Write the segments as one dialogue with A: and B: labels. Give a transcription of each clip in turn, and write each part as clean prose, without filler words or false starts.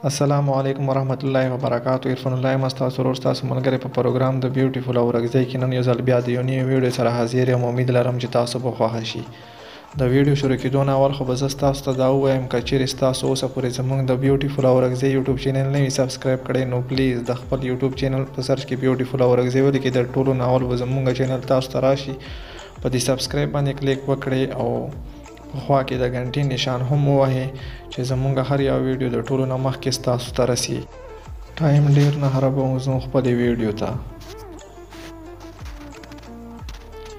A: السلام علیکم ورحمت الله وبرکاتو. عرفان الله یم، ستاسو ورور ستاسو ملګری په پروګرام د بیوټیفول او ورکزی کې نن یو ځل بیا د یو نوي ویډیو سره حاضر یم. امید لرم چې تاسو به خوښه شي. د ویډیو شروع کېدو نه اول خو به زه ستاسو ته دا ووایم که چیرې ستاسو اوسه پورې زموږ د بیوټیفول او ورکزی یوټیوب چینل نه وي سبسکرایب کړی، نو پلیز د خپل یوټیوب چینل په سرچ کې بیوټیفول او ورکزی ولیکئ. د ټولو نه اول به زموږ چینل تاسو ته راشي، په دې سبسکرایب باندې کلیک وکړئ او په خوا کې د غنټې نشان هم ووهئ چې زموږ هر یو ویډیو د ټولو نه مخکې ستاسو ته رسي. ټایم ډیر نه خرابوم، ځو خپلې ویډیو ته.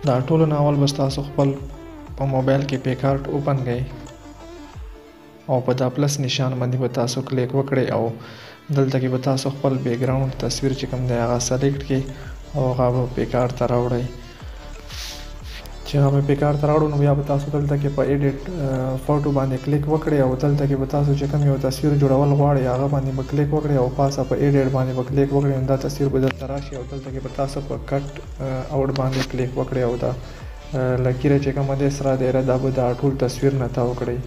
A: دا ټولو نه اول به ستاسو خپل په موبایل کې پی کارت اوپن کړئ او په دا پلس نشان باندې به تاسو کلیک وکړئ او دلته کې به تاسو خپل بیک ګراوند تصویر چې کوم دی هغه سلیکټ کړئ او هغه به پی کارت ته راوړئ. چې هغه پی کارت ته راوړو نو بیا به تاسو دلته کې په ایډیټ فوټو باندې کلیک وکړئ او دلته کې به تاسو چې کوم یو تصویر جوړول غواړئ هغه باندې به کلیک وکړئ او پاسه په ایډیټ باندې به کلیک وکړئ نو دا تصویر به دلته راشي او دلته کې به تاسو په کټ اوټ باندې کلیک وکړئ او دا لکیره چې کومه دی سره دایره دا به دا ټول تصویر نه تاو کړئ.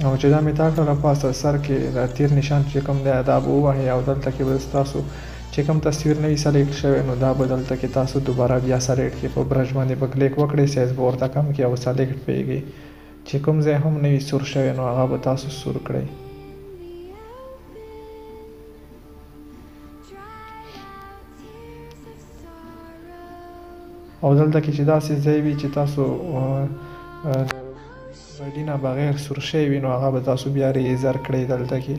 A: او چې دا مې تا کړله پاسه سر کې دا تیر نشان چې کوم دی دا به ووهئ او دلته کې به ستاسو چې کوم تصویر نوي سلیکټ شوی نو دا به دلته کې تاسو دوباره بیا سلیکټ کړئ، په برش باندې به کلیک وکړئ، سایز به ورته کم کړئ او سلیکټ پیږئ. چې کوم ځای هم نوي سور شوی نو هغه به تاسو سور کړئ. او دلته کې چې داسې ځای وي چې تاسو ویډي نه بغیر سور شوی وي نو هغه به تاسو بیا ریزر کړئ دلته کې.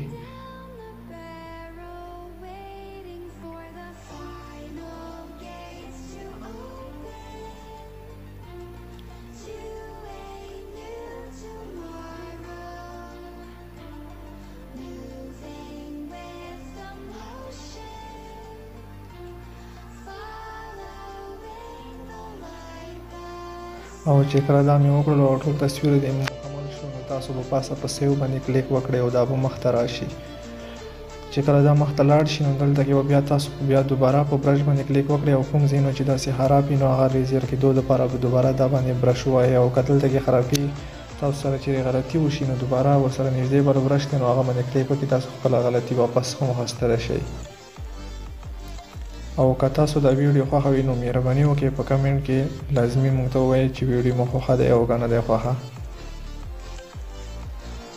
A: او چې کله دا مې وکړلو او ټول تصویر دې مکمل شو نو تاسو به پاسه په سیو باندې کلیک وکړئ او دا به مخته راشي. چې کله دا مخته لاړ شي نو دلته کې به بیا تاسو بیا دوباره په برش باندې کلیک وکړئ او کوم ځای نو چې داسې خراب وي نو هغه ریزر کېدو دپاره به دوباره دا باندې برش ووهئ او که دلته کې خرابي تاسو سره چې غلطي وشي نو دوباره ورسره نږدې بل برش دی نو هغه باندې کلیک وکړئ، تاسو خپله غلطي واپس هم اخیستلی شئ. او که تاسو دا ویډیو خوښه وي نو مهرباني وکړئ په کمنټ کې لازمي موږ ته ووایئ چې ویډیو مو خوښه دی او که نه دی خوښه.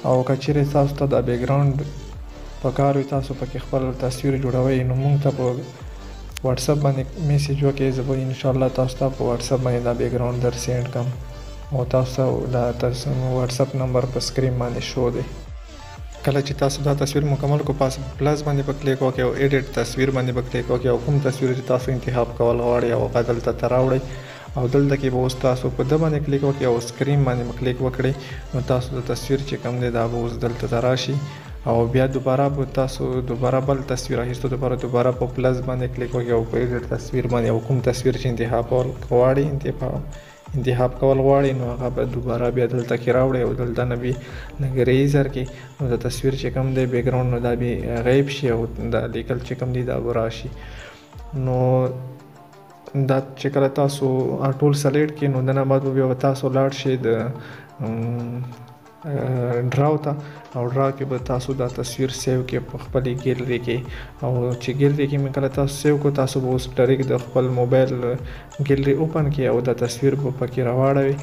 A: او که چیرې تاسو ته دا بیک ګراوند په کار وي تاسو پکې خپل تصویر جوړوئ نو موږ ته په واتساپ باندې میسیج وکړئ، زه به انشاءالله تاسو ته په واتساپ باندې دا بیک ګراوند در سینډ کړم او تاسو ته دا واتساپ نمبر په سکرین باندې شو دی. کله چې تاسو دا تصویر مکمل کو پاس پلس باندې په کلیک وکړئ او ایډیټ تصویر باندې په کلیک وکړئ او کوم تصویر چې تاسو انتخاب کول غواړئ او هغه دلته ته راوړئ او دلته کې به اوس تاسو په ده باندې کلیک وکړئ او سکرین باندې به کلیک وکړئ نو تاسو د تصویر چې کوم دی دا به اوس دلته ته راشي او بیا دوباره به تاسو دوباره بل تصویر اخیستو دپاره دوباره په پلس باندې کلیک وکړئ او په ایډیټ تصویر باندې او کوم تصویر چې انتخاب کول غواړئ نو هغه به دوباره بیا دلته کې راوړئ او دلته نه بیا لږ ریزر کې نو د تصویر چې کوم دی بیک ګراوند نو دا بیا غیب شي او دا لیکل چې کوم دی دا به راشي. نو دا چې کله تاسو ټول سلیکټ کړئ نو دنه بعد به بیا تاسو لاړ شئ د ډراو ته او ډراو کې به تاسو دا تصویر سیو کې په خپلې ګیلري کې او چې ګیلري کې مې کله تاسو سیو کو تاسو به اوس ډایرکټ د خپل موبایل ګیلري اوپن کړئ او دا تصویر به پکې راواړوئ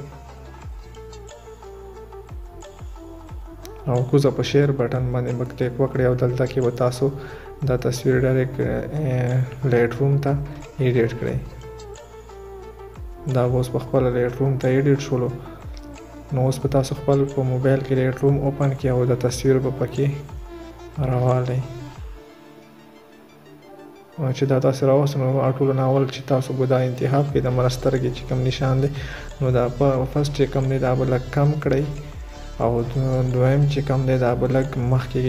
A: او کوزه په شیر بټن باندې به کلیک وکړئ او دلته کې به تاسو دا تصویر ډایرکټ لایټ روم ته ایډیټ کړئ. دا به اوس په خپله لایټ روم ته ایډیټ شولو نو اوس په تاسو خپل په موبایل کې لایټ روم اوپن کړئ او د تصویر به پکې راوالی چې دا تاسو راوستو نو ټولو نه اول چې تاسو به دا انتخاب کړئ د مرسترګې چې کوم نشان دی نو دا په فرسټ چې کوم دی دا به لږ کم کړئ او دویم چې کوم دی دا به لږ مخکې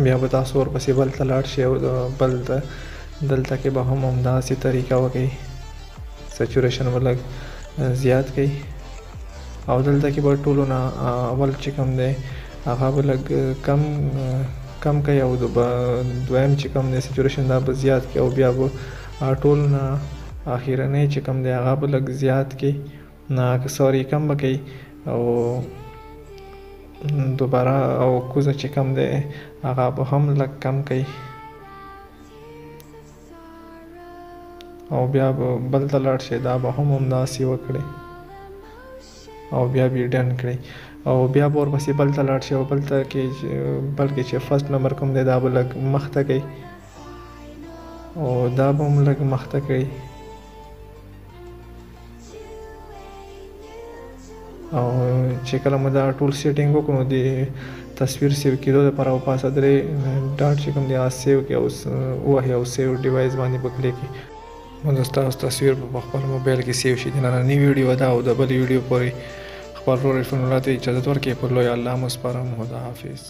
A: بیا به تاسو ورپسې بل ته لاړ شئ او بل ته دلته کې به هم همداسې طریقه وکړئ، سچوریشن به لږ زیات کړئ او دلته کې به ټولو نه اول چې کوم دی هغه به لږ کم کوي او دویم چې کوم دی سچوریشن دا به زیات کړئ او بیا به ټول نه اخیرنی چې کوم دی هغه به لږ زیات کړي، نه سوري کم به کوي، او دوباره او کوزه چې کم دی هغه به هم لږ کم کوي، او بیا به بل ته لاړ شي، دا به هم همداسې وکړي او بیا به یې ډن کړئ، او بیا به ورپسې بل ته لاړ شي او بل ته کې بلکې چې فرست نمبر کوم دی دا به لږ مخته کوي او دا به هم لږ مخته کوي، او چې کله مو دا ټول سیټینګ وکړو نو د تصویر سیو کېدو دپاره او پاسه 3 ډاټ چې کوم دی هغه سیو کړي او ووهئ او سیو ډیوایس باندې په کلیک کړئ، نو ستاسو تصویر په خپل موبایل کې سیو شي. د نننۍ ویډیو دا او د بلې ویډیو پورې خپل ورور عرفان الله ته اجازت ورکړئ. په لوی الله مو سپارم. خدا حافظ.